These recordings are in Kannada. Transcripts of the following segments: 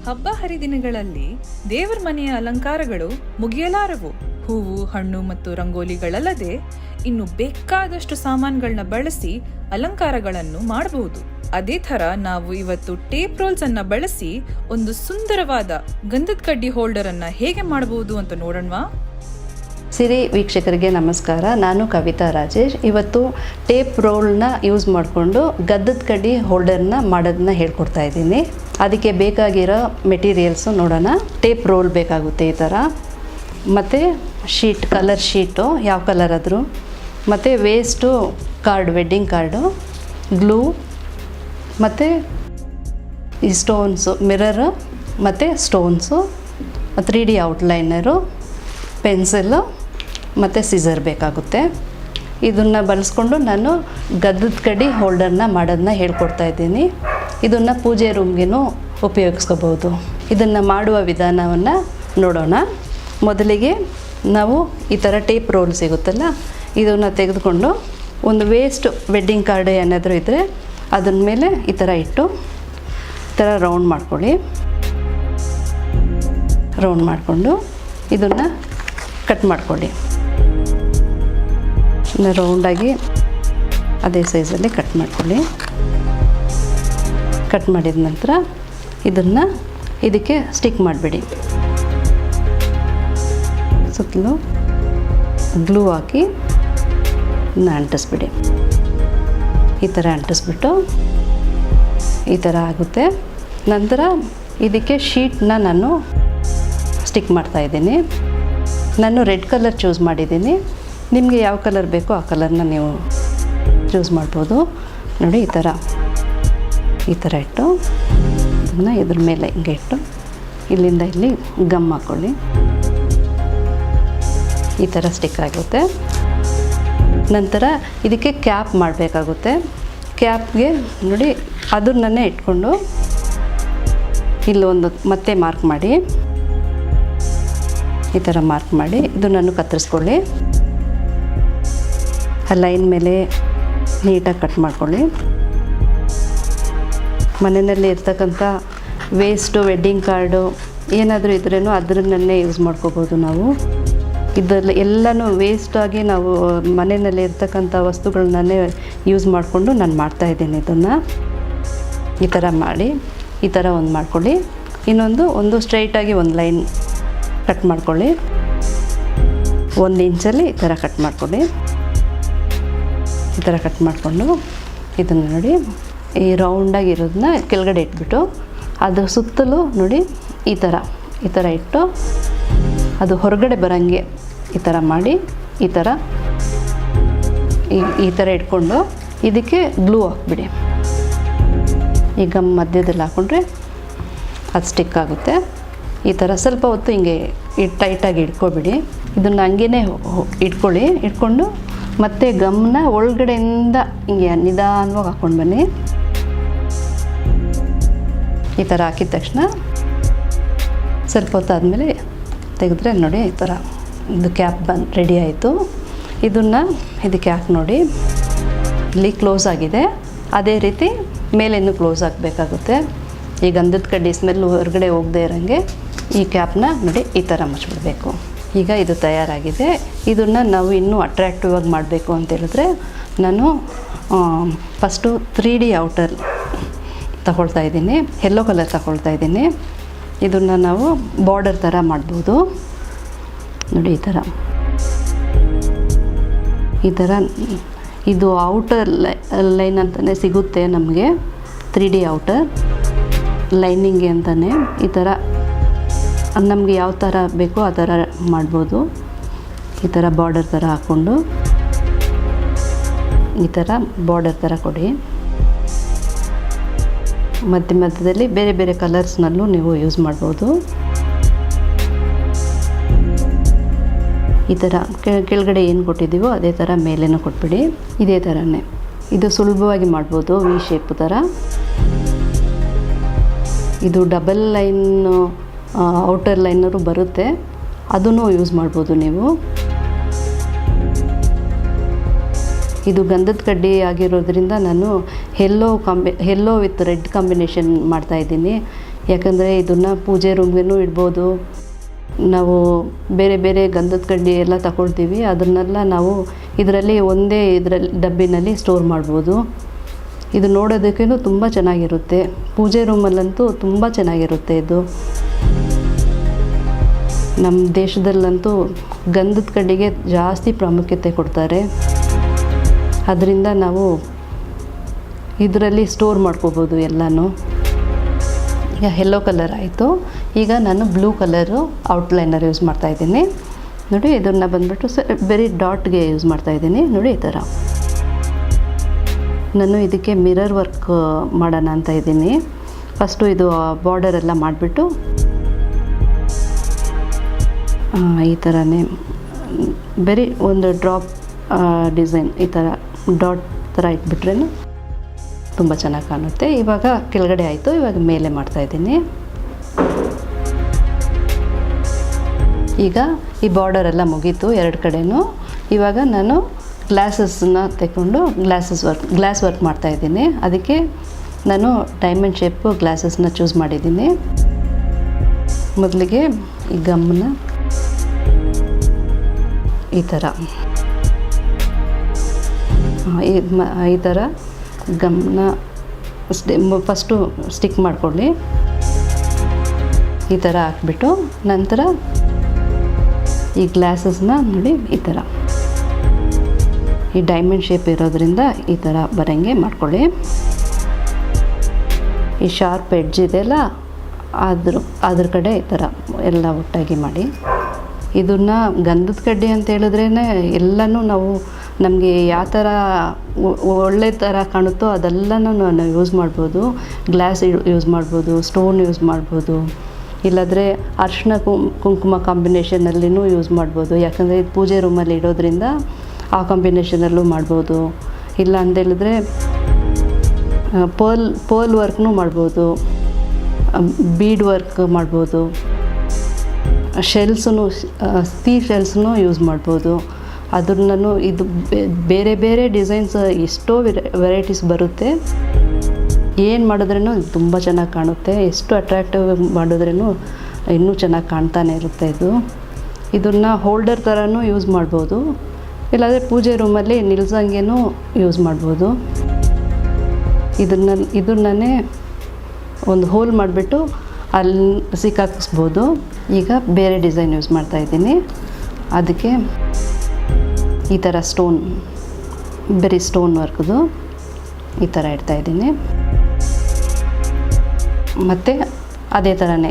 ಹಬ್ಬ ಹರಿದಿನಗಳಲ್ಲಿ ದೇವರ ಮನೆಯ ಅಲಂಕಾರಗಳು ಮುಗಿಯಲಾರವು. ಹೂವು, ಹಣ್ಣು ಮತ್ತು ರಂಗೋಲಿಗಳಲ್ಲದೆ ಇನ್ನು ಬೇಕಾದಷ್ಟು ಸಾಮಾನುಗಳನ್ನ ಬಳಸಿ ಅಲಂಕಾರಗಳನ್ನು ಮಾಡಬಹುದು. ಅದೇ ಥರ ನಾವು ಇವತ್ತು ಟೇಪ್ ರೋಲ್ಸ್ ಅನ್ನ ಬಳಸಿ ಒಂದು ಸುಂದರವಾದ ಗಂಧದ ಕಡ್ಡಿ ಹೋಲ್ಡರ್ ಅನ್ನ ಹೇಗೆ ಮಾಡಬಹುದು ಅಂತ ನೋಡೋಣವಾ? ಸಿರಿ ವೀಕ್ಷಕರಿಗೆ ನಮಸ್ಕಾರ. ನಾನು ಕವಿತಾ ರಾಜೇಶ್. ಇವತ್ತು ಟೇಪ್ ರೋಲ್ನ ಯೂಸ್ ಮಾಡಿಕೊಂಡು ಗಂಧದ ಕಡ್ಡಿ ಹೋಲ್ಡರ್ನ ಮಾಡೋದನ್ನ ಹೇಳ್ಕೊಡ್ತಾ ಇದ್ದೀನಿ. ಅದಕ್ಕೆ ಬೇಕಾಗಿರೋ ಮೆಟೀರಿಯಲ್ಸು ನೋಡೋಣ. ಟೇಪ್ ರೋಲ್ ಬೇಕಾಗುತ್ತೆ ಈ ಥರ, ಮತ್ತು ಶೀಟ್, ಕಲರ್ ಶೀಟು ಯಾವ ಕಲರ್ ಆದರೂ, ಮತ್ತು waste card, wedding card, glue, ಮತ್ತು ಈ ಸ್ಟೋನ್ಸು, ಮಿರರು ಮತ್ತು ಸ್ಟೋನ್ಸು, 3D ಔಟ್ಲೈನರು, ಪೆನ್ಸಿಲ್ಲು ಮತ್ತು ಸಿಸರ್ ಬೇಕಾಗುತ್ತೆ. ಇದನ್ನು ಬಳಸ್ಕೊಂಡು ನಾನು ಗಂಧದ ಕಡ್ಡಿ ಹೋಲ್ಡರ್ನ ಮಾಡೋದನ್ನ ಹೇಳ್ಕೊಡ್ತಾ ಇದ್ದೀನಿ. ಇದನ್ನು ಪೂಜೆ ರೂಮ್ಗೆನೂ ಉಪಯೋಗಿಸ್ಕೋಬೋದು. ಇದನ್ನು ಮಾಡುವ ವಿಧಾನವನ್ನು ನೋಡೋಣ. ಮೊದಲಿಗೆ ನಾವು ಈ ಥರ ಟೇಪ್ ರೋಲ್ ಸಿಗುತ್ತಲ್ಲ, ಇದನ್ನು ತೆಗೆದುಕೊಂಡು ಒಂದು ವೇಸ್ಟ್ ವೆಡ್ಡಿಂಗ್ ಕಾರ್ಡ್ ಏನಾದರೂ ಇದ್ದರೆ ಅದನ್ನ ಮೇಲೆ ಈ ಥರ ಇಟ್ಟು ಈ ಥರ ರೌಂಡ್ ಮಾಡ್ಕೊಳ್ಳಿ. ರೌಂಡ್ ಮಾಡಿಕೊಂಡು ಇದನ್ನು ಕಟ್ ಮಾಡ್ಕೊಳ್ಳಿ. ರೌಂಡಾಗಿ ಅದೇ ಸೈಜಲ್ಲಿ ಕಟ್ ಮಾಡ್ಕೊಳ್ಳಿ. ಕಟ್ ಮಾಡಿದ ನಂತರ ಇದನ್ನು ಇದಕ್ಕೆ ಸ್ಟಿಕ್ ಮಾಡಿಬಿಡಿ. ಸುತ್ತಲೂ ಗ್ಲೂ ಹಾಕಿ ಇದನ್ನ ಅಂಟಿಸ್ಬಿಡಿ. ಈ ಥರ ಅಂಟಿಸ್ಬಿಟ್ಟು ಈ ಥರ ಆಗುತ್ತೆ. ನಂತರ ಇದಕ್ಕೆ ಶೀಟ್ನ ನಾನು ಸ್ಟಿಕ್ ಮಾಡ್ತಾಯಿದ್ದೀನಿ. ನಾನು ರೆಡ್ ಕಲರ್ ಚೂಸ್ ಮಾಡಿದ್ದೀನಿ. ನಿಮಗೆ ಯಾವ ಕಲರ್ ಬೇಕೋ ಆ ಕಲರ್ನ ನೀವು ಚೂಸ್ ಮಾಡ್ಬೋದು. ನೋಡಿ, ಈ ಥರ ಇಟ್ಟು ಇದನ್ನು ಇದ್ರ ಮೇಲೆ ಹಿಂಗೆ ಇಟ್ಟು ಇಲ್ಲಿಂದ ಇಲ್ಲಿ ಗಮ್ ಹಾಕ್ಕೊಳ್ಳಿ. ಈ ಥರ ಸ್ಟಿಕ್ ಆಗುತ್ತೆ. ನಂತರ ಇದಕ್ಕೆ ಕ್ಯಾಪ್ ಮಾಡಬೇಕಾಗುತ್ತೆ. ಕ್ಯಾಪ್ಗೆ ನೋಡಿ ಅದನ್ನೇ ಇಟ್ಕೊಂಡು ಇಲ್ಲೊಂದು ಮತ್ತೆ ಮಾರ್ಕ್ ಮಾಡಿ, ಈ ಥರ ಮಾರ್ಕ್ ಮಾಡಿ ಇದನ್ನು ಕತ್ತರಿಸ್ಕೊಳ್ಳಿ. ಆ ಲೈನ್ ಮೇಲೆ ನೀಟಾಗಿ ಕಟ್ ಮಾಡ್ಕೊಳ್ಳಿ. ಮನೆಯಲ್ಲಿ ಇರ್ತಕ್ಕಂಥ ವೇಸ್ಟು, ವೆಡ್ಡಿಂಗ್ ಕಾರ್ಡು ಏನಾದರೂ ಇದ್ರೇನು ಅದರನ್ನೇ ಯೂಸ್ ಮಾಡ್ಕೋಬೋದು ನಾವು. ಇದರಲ್ಲಿ ಎಲ್ಲನೂ ವೇಸ್ಟಾಗಿ ನಾವು ಮನೆಯಲ್ಲಿ ಇರ್ತಕ್ಕಂಥ ವಸ್ತುಗಳನ್ನೇ ಯೂಸ್ ಮಾಡಿಕೊಂಡು ನಾನು ಮಾಡ್ತಾಯಿದ್ದೀನಿ. ಇದನ್ನು ಈ ಥರ ಮಾಡಿ ಈ ಥರ ಒಂದು ಮಾಡ್ಕೊಳ್ಳಿ. ಒಂದು ಸ್ಟ್ರೈಟಾಗಿ ಒಂದು ಲೈನ್ ಕಟ್ ಮಾಡ್ಕೊಳ್ಳಿ. 1 ಇಂಚಲ್ಲಿ ಈ ಥರ ಕಟ್ ಮಾಡ್ಕೊಳ್ಳಿ. ಈ ಥರ ಕಟ್ ಮಾಡಿಕೊಂಡು ಇದನ್ನು ನೋಡಿ ಈ ರೌಂಡಾಗಿರೋದನ್ನ ಕೆಳಗಡೆ ಇಟ್ಬಿಟ್ಟು ಅದ್ರ ಸುತ್ತಲೂ ನೋಡಿ ಈ ಥರ ಇಟ್ಟು ಅದು ಹೊರಗಡೆ ಬರೋಂಗೆ ಈ ಥರ ಮಾಡಿ ಈ ಥರ ಇಟ್ಕೊಂಡು ಇದಕ್ಕೆ ಗ್ಲೂ ಹಾಕ್ಬಿಡಿ. ಈ ಗಮ್ ಮಧ್ಯದಲ್ಲಿ ಹಾಕ್ಕೊಂಡ್ರೆ ಅದು ಸ್ಟಿಕ್ ಆಗುತ್ತೆ. ಈ ಥರ ಸ್ವಲ್ಪ ಹೊತ್ತು ಹಿಂಗೆ ಟೈಟಾಗಿ ಇಟ್ಕೊಬಿಡಿ. ಇದನ್ನು ಹಂಗೇ ಇಟ್ಕೊಳ್ಳಿ. ಇಟ್ಕೊಂಡು ಮತ್ತೆ ಗಮ್ನ ಒಳಗಡೆಯಿಂದ ಹಿಂಗೆ ನಿಧಾನವಾಗಿ ಹಾಕ್ಕೊಂಡು ಬನ್ನಿ. ಈ ಥರ ಹಾಕಿದ ತಕ್ಷಣ ಸ್ವಲ್ಪ ಹೊತ್ತು ಆದಮೇಲೆ ತೆಗೆದ್ರೆ ನೋಡಿ ಈ ಥರ ಇದು ಕ್ಯಾಪ್ ರೆಡಿ ಆಯಿತು. ಇದಕ್ಕೆ ಹಾಕಿ ನೋಡಿ, ಇಲ್ಲಿ ಕ್ಲೋಸ್ ಆಗಿದೆ. ಅದೇ ರೀತಿ ಮೇಲೇನು ಕ್ಲೋಸ್ ಆಗಬೇಕಾಗುತ್ತೆ. ಈ ಗಂಧದ ಕಡ್ಡಿ ಸ್ಮೆಲ್ಲು ಹೊರಗಡೆ ಹೋಗದೆ ಇರೋಂಗೆ ಈ ಕ್ಯಾಪ್ನ ನೋಡಿ ಈ ಥರ ಮುಚ್ಚಿಬಿಡಬೇಕು. ಈಗ ಇದು ತಯಾರಾಗಿದೆ. ಇದನ್ನು ನಾವು ಇನ್ನೂ ಅಟ್ರ್ಯಾಕ್ಟಿವ್ ಆಗಿ ಮಾಡಬೇಕು ಅಂತೇಳಿದ್ರೆ ನಾನು ಫಸ್ಟು 3D ಔಟರ್ ತಗೊಳ್ತಾ ಇದ್ದೀನಿ. ಯೆಲ್ಲೋ ಕಲರ್ ತಗೊಳ್ತಾ ಇದ್ದೀನಿ. ಇದನ್ನು ನಾವು ಬಾರ್ಡರ್ ಥರ ಮಾಡ್ಬೋದು. ನೋಡಿ ಈ ಥರ ಇದು ಔಟರ್ ಲೈನ್ ಅಂತಲೇ ಸಿಗುತ್ತೆ ನಮಗೆ. 3D ಔಟರ್ ಲೈನಿಂಗ್ಗೆ ಅಂತಲೇ ಈ ಥರ ನಮಗೆ ಯಾವ ಥರ ಬೇಕೋ ಆ ಥರ ಮಾಡ್ಬೋದು. ಈ ಥರ ಬಾರ್ಡರ್ ಥರ ಹಾಕ್ಕೊಂಡು ಈ ಥರ ಬಾರ್ಡರ್ ಥರ ಕೊಡಿ. ಮಧ್ಯದಲ್ಲಿ ಬೇರೆ ಬೇರೆ ಕಲರ್ಸ್ನಲ್ಲೂ ನೀವು ಯೂಸ್ ಮಾಡ್ಬೋದು. ಈ ಥರ ಕೆಳಗಡೆ ಏನು ಕೊಟ್ಟಿದ್ದೀವೋ ಅದೇ ಥರ ಮೇಲೇನೂ ಕೊಟ್ಬಿಡಿ. ಇದೇ ಥರನೇ ಇದು ಸುಲಭವಾಗಿ ಮಾಡ್ಬೋದು. ವಿ ಶೇಪ್ ಥರ ಇದು ಡಬಲ್ ಲೈನು ಔಟರ್ ಲೈನರು ಬರುತ್ತೆ, ಅದನ್ನು ಯೂಸ್ ಮಾಡ್ಬೋದು ನೀವು. ಇದು ಗಂಧದ ಕಡ್ಡಿ ಆಗಿರೋದ್ರಿಂದ ನಾನು ಯೆಲ್ಲೋ ವಿತ್ ರೆಡ್ ಕಾಂಬಿನೇಷನ್ ಮಾಡ್ತಾಯಿದ್ದೀನಿ. ಯಾಕಂದರೆ ಇದನ್ನು ಪೂಜೆ ರೂಮ್ಗೂ ಇಡ್ಬೋದು. ನಾವು ಬೇರೆ ಬೇರೆ ಗಂಧದ ಕಡ್ಡಿ ಎಲ್ಲ ತಗೊಳ್ತೀವಿ, ಅದನ್ನೆಲ್ಲ ನಾವು ಇದರಲ್ಲಿ ಒಂದೇ ಡಬ್ಬಿನಲ್ಲಿ ಸ್ಟೋರ್ ಮಾಡ್ಬೋದು. ಇದು ನೋಡೋದಕ್ಕೂ ತುಂಬ ಚೆನ್ನಾಗಿರುತ್ತೆ. ಪೂಜೆ ರೂಮಲ್ಲಂತೂ ತುಂಬ ಚೆನ್ನಾಗಿರುತ್ತೆ ಇದು. ನಮ್ಮ ದೇಶದಲ್ಲಂತೂ ಗಂಧದ ಕಡ್ಡಿಗೆ ಜಾಸ್ತಿ ಪ್ರಾಮುಖ್ಯತೆ ಕೊಡ್ತಾರೆ. ಅದರಿಂದ ನಾವು ಇದರಲ್ಲಿ ಸ್ಟೋರ್ ಮಾಡ್ಕೋಬೋದು ಎಲ್ಲನೂ. ಈಗ ಯೆಲ್ಲೋ ಕಲರ್ ಆಯಿತು. ಈಗ ನಾನು ಬ್ಲೂ ಕಲರು ಔಟ್ಲೈನರ್ ಯೂಸ್ ಮಾಡ್ತಾಯಿದ್ದೀನಿ. ನೋಡಿ, ಇದನ್ನು ಬಂದುಬಿಟ್ಟು ಬರೀ ಡಾಟ್ಗೆ ಯೂಸ್ ಮಾಡ್ತಾಯಿದ್ದೀನಿ. ನೋಡಿ, ಈ ಥರ ನಾನು ಇದಕ್ಕೆ ಮಿರರ್ ವರ್ಕ್ ಮಾಡೋಣ ಅಂತ ಇದ್ದೀನಿ. ಫಸ್ಟು ಇದು ಬಾರ್ಡರೆಲ್ಲ ಮಾಡಿಬಿಟ್ಟು ಈ ಥರನೇ ಬರೀ ಒಂದು ಡ್ರಾಪ್ ಡಿಸೈನ್ ಈ ಥರ ಡಾಟ್ ಥರ ಇಟ್ಬಿಟ್ರೆ ತುಂಬ ಚೆನ್ನಾಗಿ ಕಾಣುತ್ತೆ. ಇವಾಗ ಕೆಳಗಡೆ ಆಯಿತು, ಇವಾಗ ಮೇಲೆ ಮಾಡ್ತಾಯಿದ್ದೀನಿ. ಈಗ ಈ ಬಾರ್ಡರೆಲ್ಲ ಮುಗೀತು ಎರಡು ಕಡೆನೂ. ಇವಾಗ ನಾನು ಗ್ಲಾಸಸ್ನ ತೆಕ್ಕೊಂಡು ಗ್ಲಾಸ್ ವರ್ಕ್ ಮಾಡ್ತಾಯಿದ್ದೀನಿ. ಅದಕ್ಕೆ ನಾನು ಡೈಮಂಡ್ ಶೇಪು ಗ್ಲಾಸಸ್ನ ಚೂಸ್ ಮಾಡಿದ್ದೀನಿ. ಮೊದಲಿಗೆ ಈ ಗಮ್ಮನ್ನ ಈ ಥರ ಈ ಥರ ಗಮ್ನ ಫಸ್ಟು ಸ್ಟಿಕ್ ಮಾಡ್ಕೊಳ್ಳಿ. ಈ ಥರ ಹಾಕ್ಬಿಟ್ಟು ನಂತರ ಈ ಗ್ಲಾಸಸ್ನ ನೋಡಿ ಈ ಥರ ಈ ಡೈಮಂಡ್ ಶೇಪ್ ಇರೋದ್ರಿಂದ ಈ ಥರ ಬರೋಂಗೆ ಮಾಡ್ಕೊಳ್ಳಿ. ಈ ಶಾರ್ಪ್ ಎಡ್ಜ್ ಇದೆಯಲ್ಲ ಅದ್ರ ಕಡೆ ಈ ಥರ ಎಲ್ಲ ಒಟ್ಟಾಗಿ ಮಾಡಿ. ಇದನ್ನು ಗಂಧದ ಕಡ್ಡಿ ಅಂತ ಹೇಳಿದ್ರೇ ಎಲ್ಲನೂ ನಾವು ನಮಗೆ ಯಾವ ಥರ ಒಳ್ಳೆ ಥರ ಕಾಣುತ್ತೋ ಅದೆಲ್ಲನೂ ನಾವು ಯೂಸ್ ಮಾಡ್ಬೋದು. ಗ್ಲಾಸ್ ಯೂಸ್ ಮಾಡ್ಬೋದು, ಸ್ಟೋನ್ ಯೂಸ್ ಮಾಡ್ಬೋದು, ಇಲ್ಲಾಂದರೆ ಅರಿಶಿನ ಕುಂಕುಮ ಕಾಂಬಿನೇಷನಲ್ಲಿನೂ ಯೂಸ್ ಮಾಡ್ಬೋದು. ಯಾಕಂದರೆ ಇದು ಪೂಜೆ ರೂಮಲ್ಲಿ ಇಡೋದ್ರಿಂದ ಆ ಕಾಂಬಿನೇಷನಲ್ಲೂ ಮಾಡ್ಬೋದು. ಇಲ್ಲ ಅಂತೇಳಿದ್ರೆ ಪರ್ಲ್ ವರ್ಕ್ನೂ ಮಾಡ್ಬೋದು, ಬೀಡ್ ವರ್ಕ್ ಮಾಡ್ಬೋದು, ಶೆಲ್ಸೂ ಶೆಲ್ಸ್ನೂ ಯೂಸ್ ಮಾಡ್ಬೋದು. ಅದನ್ನು ಇದು ಬೇರೆ ಬೇರೆ ಡಿಸೈನ್ಸ್ ಎಷ್ಟೋ ವೆರೈಟೀಸ್ ಬರುತ್ತೆ. ಏನು ಮಾಡಿದ್ರೂ ತುಂಬ ಚೆನ್ನಾಗಿ ಕಾಣುತ್ತೆ. ಎಷ್ಟು ಅಟ್ರಾಕ್ಟಿವ್ ಮಾಡಿದ್ರೂ ಇನ್ನೂ ಚೆನ್ನಾಗಿ ಕಾಣ್ತಾನೆ ಇರುತ್ತೆ. ಇದನ್ನು ಹೋಲ್ಡರ್ ಥರನೂ ಯೂಸ್ ಮಾಡ್ಬೋದು, ಇಲ್ಲಾಂದರೆ ಪೂಜೆ ರೂಮಲ್ಲಿ ನಿಲ್ಸಂಗೆನೂ ಯೂಸ್ ಮಾಡ್ಬೋದು. ಇದನ್ನೇ ಒಂದು ಹೋಲ್ ಮಾಡಿಬಿಟ್ಟು ಅಲ್ಲಿ ಸಿಕ್ಕಾಕಿಸ್ಬೋದು. ಈಗ ಬೇರೆ ಡಿಸೈನ್ ಯೂಸ್ ಮಾಡ್ತಾಯಿದ್ದೀನಿ. ಅದಕ್ಕೆ ಈ ಥರ ಬರೀ ಸ್ಟೋನ್ ವರ್ಕ್ದು ಈ ಥರ ಇಡ್ತಾಯಿದ್ದೀನಿ. ಮತ್ತು ಅದೇ ಥರನೇ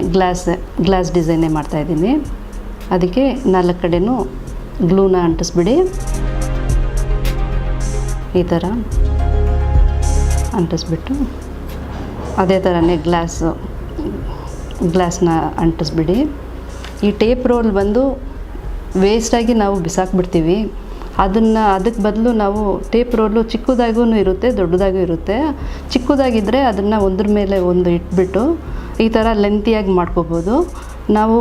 ಗ್ಲಾಸ್ ಡಿಸೈನೇ ಮಾಡ್ತಾಯಿದ್ದೀನಿ. ಅದಕ್ಕೆ 4 ಕಡೆನೂ ಗ್ಲೂನ ಅಂಟಿಸ್ಬಿಡಿ. ಈ ಥರ ಅಂಟಿಸ್ಬಿಟ್ಟು ಅದೇ ಥರನೇ ಗ್ಲಾಸ್ನ ಅಂಟಿಸ್ಬಿಡಿ. ಈ ಟೇಪ್ ರೋಲ್ ಬಂದು ವೇಸ್ಟಾಗಿ ನಾವು ಬಿಸಾಕ್ಬಿಡ್ತೀವಿ. ಅದಕ್ಕೆ ಬದಲು ನಾವು ಟೇಪ್ ರೋಲು ಚಿಕ್ಕದಾಗೂ ಇರುತ್ತೆ, ದೊಡ್ಡದಾಗೂ ಇರುತ್ತೆ. ಚಿಕ್ಕದಾಗಿದ್ದರೆ ಅದನ್ನು ಒಂದ್ರ ಮೇಲೆ ಒಂದು ಇಟ್ಬಿಟ್ಟು ಈ ಥರ ಲೆಂತಿಯಾಗಿ ಮಾಡ್ಕೋಬೋದು. ನಾವು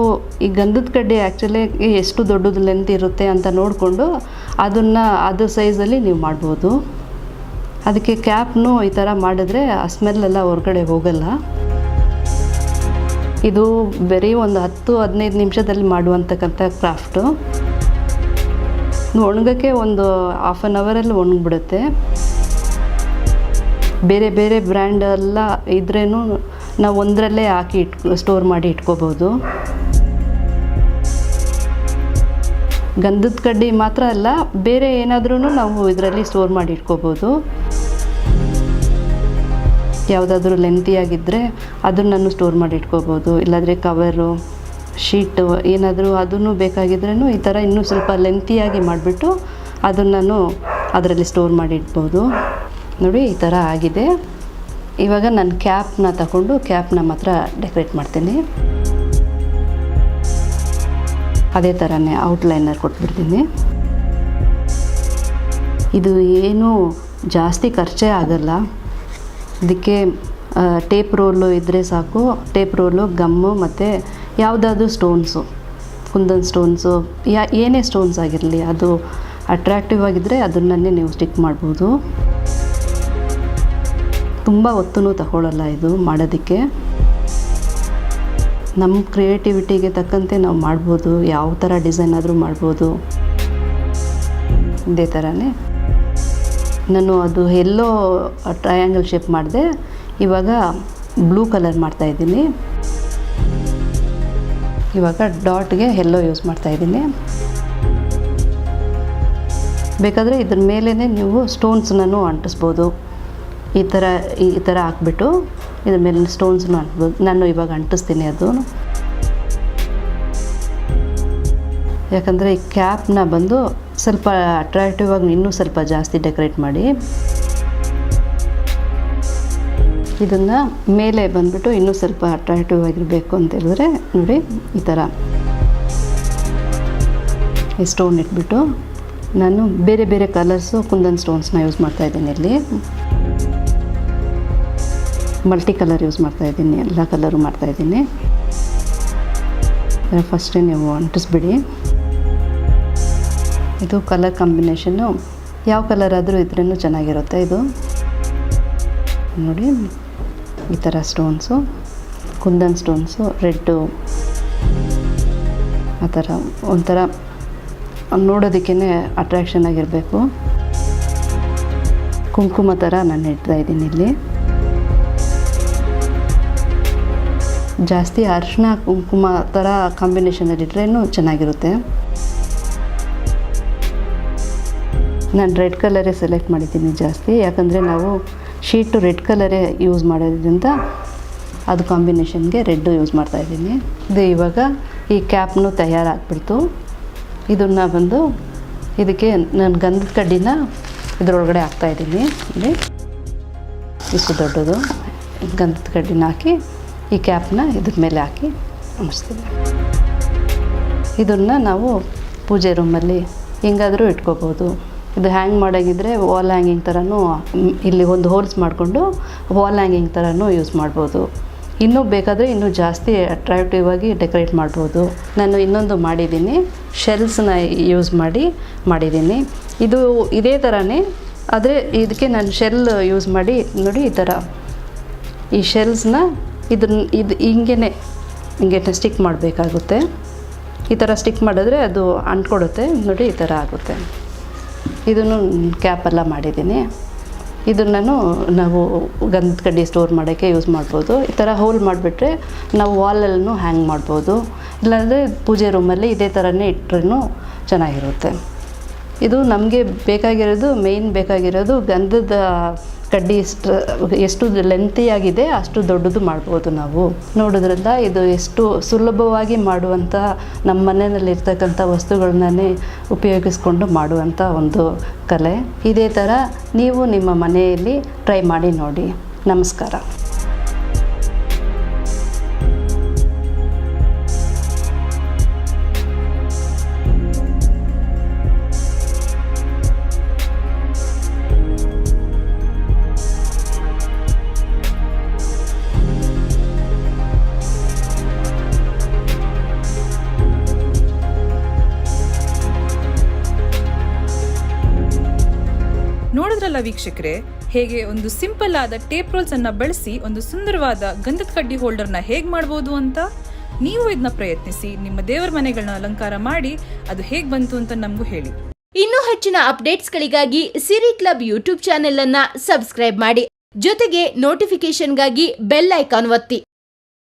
ಈ ಗಂಧದ ಕಡ್ಡಿ ಆ್ಯಕ್ಚುಲಿ ಎಷ್ಟು ದೊಡ್ಡದು ಲೆಂತ್ ಇರುತ್ತೆ ಅಂತ ನೋಡಿಕೊಂಡು ಅದು ಸೈಜಲ್ಲಿ ನೀವು ಮಾಡ್ಬೋದು. ಅದಕ್ಕೆ ಕ್ಯಾಪ್ನು ಈ ಥರ ಮಾಡಿದ್ರೆ ಆ ಸ್ಮೆಲ್ಲೆಲ್ಲ ಹೊರಗಡೆ ಹೋಗಲ್ಲ. ಇದು ಬರೀ ಒಂದು 10-15 ನಿಮಿಷದಲ್ಲಿ ಮಾಡುವಂತಕ್ಕಂಥ ಕ್ರಾಫ್ಟು. ಒಣಗೋಕ್ಕೆ ಒಂದು ಹಾಫ್ ಆನ್ ಅವರಲ್ಲಿ ಒಣಗಿಬಿಡುತ್ತೆ. ಬೇರೆ ಬೇರೆ ಬ್ರ್ಯಾಂಡ್ ಎಲ್ಲ ಇದ್ರೇನು ನಾವು ಒಂದರಲ್ಲೇ ಹಾಕಿ ಸ್ಟೋರ್ ಮಾಡಿ ಇಟ್ಕೋಬೋದು. ಗಂಧದ ಕಡ್ಡಿ ಮಾತ್ರ ಅಲ್ಲ, ಬೇರೆ ಏನಾದ್ರೂ ನಾವು ಇದರಲ್ಲಿ ಸ್ಟೋರ್ ಮಾಡಿ ಇಟ್ಕೋಬೋದು. ಯಾವುದಾದ್ರೂ ಲೆಂತಿಯಾಗಿದ್ದರೆ ಅದನ್ನು ಸ್ಟೋರ್ ಮಾಡಿ ಇಟ್ಕೋಬೋದು. ಇಲ್ಲಾಂದರೆ ಕವರು, ಶೀಟ್ ಏನಾದರೂ ಅದನ್ನು ಬೇಕಾಗಿದ್ರೂ ಈ ಥರ ಇನ್ನೂ ಸ್ವಲ್ಪ ಲೆಂತಿಯಾಗಿ ಮಾಡಿಬಿಟ್ಟು ಅದನ್ನು ಅದರಲ್ಲಿ ಸ್ಟೋರ್ ಮಾಡಿ ಇಡ್ಬೋದು. ನೋಡಿ, ಈ ಥರ ಆಗಿದೆ. ಇವಾಗ ನಾನು ಕ್ಯಾಪ್ನ ತಗೊಂಡು ಕ್ಯಾಪ್ನ ಮಾತ್ರ ಡೆಕೋರೇಟ್ ಮಾಡ್ತೀನಿ. ಅದೇ ಥರನೇ ಔಟ್ಲೈನರ್ ಕೊಟ್ಬಿಡ್ತೀನಿ. ಇದು ಏನೂ ಜಾಸ್ತಿ ಖರ್ಚೇ ಆಗಲ್ಲ. ಇದಕ್ಕೆ ಟೇಪ್ ರೋಲು ಇದ್ದರೆ ಸಾಕು. ಟೇಪ್ ರೋಲು, ಗಮ್ಮು ಮತ್ತು ಯಾವುದಾದ್ರೂ ಸ್ಟೋನ್ಸು, ಕುಂದನ್ ಸ್ಟೋನ್ಸು, ಏನೇ ಸ್ಟೋನ್ಸ್ ಆಗಿರಲಿ, ಅದು ಅಟ್ರಾಕ್ಟಿವ್ ಆಗಿದ್ದರೆ ಅದನ್ನೇ ನೀವು ಸ್ಟಿಕ್ ಮಾಡ್ಬೋದು. ತುಂಬ ಹೊತ್ತೂ ತಗೊಳ್ಳಲ್ಲ ಇದು ಮಾಡೋದಕ್ಕೆ. ನಮ್ಮ ಕ್ರಿಯೇಟಿವಿಟಿಗೆ ತಕ್ಕಂತೆ ನಾವು ಮಾಡ್ಬೋದು, ಯಾವ ಥರ ಡಿಸೈನ್ ಆದರೂ ಮಾಡ್ಬೋದು. ಇದೇ ಥರನೇ ನಾನು ಅದು ಎಲ್ಲೋ ಟ್ರಯಾಂಗಲ್ ಶೇಪ್ ಮಾಡಿದೆ, ಇವಾಗ ಬ್ಲೂ ಕಲರ್ ಮಾಡ್ತಾಯಿದ್ದೀನಿ. ಇವಾಗ ಡಾಟ್ಗೆ ಎಲ್ಲೋ ಯೂಸ್ ಮಾಡ್ತಾಯಿದ್ದೀನಿ. ಬೇಕಾದರೆ ಇದ್ರ ಮೇಲೇ ನೀವು ಸ್ಟೋನ್ಸ್ನೂ ಅಂಟಿಸ್ಬೋದು. ಈ ಥರ ಹಾಕ್ಬಿಟ್ಟು ಇದ್ರ ಮೇಲೆ ಸ್ಟೋನ್ಸ್ನೂ ಅಂಟ್ಬೋದು. ನಾನು ಇವಾಗ ಅಂಟಿಸ್ತೀನಿ ಅದು, ಯಾಕಂದರೆ ಈ ಕ್ಯಾಪ್ನ ಬಂದು ಸ್ವಲ್ಪ ಅಟ್ರಾಕ್ಟಿವ್ ಆಗಿ ಇನ್ನೂ ಸ್ವಲ್ಪ ಜಾಸ್ತಿ ಡೆಕೋರೇಟ್ ಮಾಡಿ. ಇದನ್ನು ಮೇಲೆ ಬಂದುಬಿಟ್ಟು ಇನ್ನೂ ಸ್ವಲ್ಪ ಅಟ್ರಾಕ್ಟಿವ್ ಆಗಿರಬೇಕು ಅಂತ ಹೇಳಿದ್ರೆ ನೋಡಿ ಈ ಥರ ಈ ಸ್ಟೋನ್ ಇಟ್ಬಿಟ್ಟು ನಾನು ಬೇರೆ ಬೇರೆ ಕಲರ್ಸು ಕುಂದನ್ ಸ್ಟೋನ್ಸ್ನ ಯೂಸ್ ಮಾಡ್ತಾಯಿದ್ದೀನಿ. ಇಲ್ಲಿ ಮಲ್ಟಿ ಕಲರ್ ಯೂಸ್ ಮಾಡ್ತಾಯಿದ್ದೀನಿ, ಎಲ್ಲ ಕಲರು ಮಾಡ್ತಾಯಿದ್ದೀನಿ. ಫಸ್ಟೇ ನೀವು ಅಂಟಿಸ್ಬಿಡಿ. ಇದು ಕಲರ್ ಕಾಂಬಿನೇಷನ್ನು ಯಾವ ಕಲರ್ ಆದರೂ ಇದ್ರೂ ಚೆನ್ನಾಗಿರುತ್ತೆ. ಇದು ನೋಡಿ ಈ ಥರ ಸ್ಟೋನ್ಸು, ಕುಂದನ್ ಸ್ಟೋನ್ಸು, ರೆಡ್ಡು, ಆ ಥರ ಒಂಥರ ನೋಡೋದಕ್ಕೇ ಅಟ್ರ್ಯಾಕ್ಷನ್ ಆಗಿರಬೇಕು. ಕುಂಕುಮ ಥರ ನಾನು ಇಡ್ತಾಯಿದ್ದೀನಿ. ಇಲ್ಲಿ ಜಾಸ್ತಿ ಅರಿಶಿನ ಕುಂಕುಮ ಥರ ಕಾಂಬಿನೇಷನಲ್ಲಿ ಇಟ್ರೇನು ಚೆನ್ನಾಗಿರುತ್ತೆ. ನಾನು ರೆಡ್ ಕಲರೇ ಸೆಲೆಕ್ಟ್ ಮಾಡಿದ್ದೀನಿ ಜಾಸ್ತಿ, ಯಾಕಂದರೆ ನಾವು ಶೀಟು ರೆಡ್ ಕಲರೇ ಯೂಸ್ ಮಾಡೋದ್ರಿಂದ ಅದು ಕಾಂಬಿನೇಷನ್ಗೆ ರೆಡ್ಡು ಯೂಸ್ ಮಾಡ್ತಾಯಿದ್ದೀನಿ. ಇದು ಇವಾಗ ಈ ಕ್ಯಾಪ್ನು ತಯಾರಾಗ್ಬಿಡ್ತು. ಇದನ್ನು ಬಂದು ಇದಕ್ಕೆ ನಾನು ಗಂಧದ ಕಡ್ಡಿನ ಇದರೊಳಗಡೆ ಹಾಕ್ತಾಯಿದ್ದೀನಿ. ಇಲ್ಲಿ ಇಷ್ಟು ದೊಡ್ಡದು ಗಂಧದ ಕಡ್ಡಿನ ಹಾಕಿ ಈ ಕ್ಯಾಪ್ನ ಇದ್ರ ಮೇಲೆ ಹಾಕಿ ಅಂಟಿಸ್ತೀನಿ. ಇದನ್ನು ನಾವು ಪೂಜೆ ರೂಮಲ್ಲಿ ಹೆಂಗಾದರೂ ಇಟ್ಕೋಬೋದು. ಇದು ಹ್ಯಾಂಗ್ ಮಾಡೋಂಗಿದ್ರೆ ವಾಲ್ ಹ್ಯಾಂಗಿಂಗ್ ಥರನೂ ಇಲ್ಲಿ ಒಂದು ಹೋಲ್ಸ್ ಮಾಡಿಕೊಂಡು ವಾಲ್ ಹ್ಯಾಂಗಿಂಗ್ ಥರನೂ ಯೂಸ್ ಮಾಡ್ಬೋದು. ಇನ್ನೂ ಬೇಕಾದರೆ ಇನ್ನೂ ಜಾಸ್ತಿ ಅಟ್ರಾಕ್ಟಿವ್ ಆಗಿ ಡೆಕೋರೇಟ್ ಮಾಡ್ಬೋದು. ನಾನು ಇನ್ನೊಂದು ಮಾಡಿದ್ದೀನಿ, ಶೆಲ್ಸ್ನ ಯೂಸ್ ಮಾಡಿದ್ದೀನಿ. ಇದು ಇದೇ ಥರನೇ, ಆದರೆ ಇದಕ್ಕೆ ನಾನು ಶೆಲ್ ಯೂಸ್ ಮಾಡಿ ನೋಡಿ ಈ ಥರ ಈ ಶೆಲ್ಸ್ನ ಇದು ಹಿಂಗೆ ಸ್ಟಿಕ್ ಮಾಡಬೇಕಾಗುತ್ತೆ. ಈ ಥರ ಸ್ಟಿಕ್ ಮಾಡಿದ್ರೆ ಅದು ಅಂಟ್ಕೊಡುತ್ತೆ. ನೋಡಿ ಈ ಥರ ಆಗುತ್ತೆ. ಇದನ್ನು ಕ್ಯಾಪೆಲ್ಲ ಮಾಡಿದ್ದೀನಿ. ಇದನ್ನು ನಾವು ಗಂಧದ ಕಡ್ಡಿ ಸ್ಟೋರ್ ಮಾಡೋಕ್ಕೆ ಯೂಸ್ ಮಾಡ್ಬೋದು. ಈ ಥರ ಹೋಲ್ ಮಾಡಿಬಿಟ್ರೆ ನಾವು ವಾಲಲ್ಲೂ ಹ್ಯಾಂಗ್ ಮಾಡ್ಬೋದು. ಇಲ್ಲಾಂದರೆ ಪೂಜೆ ರೂಮಲ್ಲಿ ಇದೇ ಥರನೇ ಇಟ್ಟರೂ ಚೆನ್ನಾಗಿರುತ್ತೆ. ಇದು ನಮಗೆ ಮೇಯ್ನ್ ಬೇಕಾಗಿರೋದು ಗಂಧದ ಕಡ್ಡಿ ಎಷ್ಟು ಲೆಂತಿಯಾಗಿದೆ ಅಷ್ಟು ದೊಡ್ಡದು ಮಾಡ್ಬೋದು ನಾವು. ನೋಡೋದ್ರಿಂದ ಇದು ಎಷ್ಟು ಸುಲಭವಾಗಿ ಮಾಡುವಂಥ ನಮ್ಮ ಮನೆಯಲ್ಲಿರ್ತಕ್ಕಂಥ ವಸ್ತುಗಳನ್ನೇ ಉಪಯೋಗಿಸ್ಕೊಂಡು ಮಾಡುವಂಥ ಒಂದು ಕಲೆ. ಇದೇ ಥರ ನೀವು ನಿಮ್ಮ ಮನೆಯಲ್ಲಿ ಟ್ರೈ ಮಾಡಿ ನೋಡಿ. ನಮಸ್ಕಾರ. ನೋಡಿದ್ರಲ್ಲ ವೀಕ್ಷಕರೇ, ಹೇಗೆ ಒಂದು ಸಿಂಪಲ್ ಆದ ಟೇಪ್ ರೋಲ್ಸ್ ಅನ್ನ ಬಳಸಿ ಒಂದು ಸುಂದರವಾದ ಗಂಧದ ಕಡ್ಡಿ ಹೋಲ್ಡರ್ನ ಹೇಗ್ ಮಾಡಬಹುದು ಅಂತ. ನೀವು ಇದನ್ನ ಪ್ರಯತ್ನಿಸಿ ನಿಮ್ಮ ದೇವರ ಮನೆಗಳನ್ನ ಅಲಂಕಾರ ಮಾಡಿ ಅದು ಹೇಗ್ ಬಂತು ಅಂತ ನಮಗೂ ಹೇಳಿ. ಇನ್ನೂ ಹೆಚ್ಚಿನ ಅಪ್ಡೇಟ್ಸ್ಗಳಿಗಾಗಿ ಸಿರಿ ಕ್ಲಬ್ ಯೂಟ್ಯೂಬ್ ಚಾನೆಲ್ ಅನ್ನ ಸಬ್ಸ್ಕ್ರೈಬ್ ಮಾಡಿ. ಜೊತೆಗೆ ನೋಟಿಫಿಕೇಶನ್ಗಾಗಿ ಬೆಲ್ ಐಕಾನ್ ಒತ್ತಿ.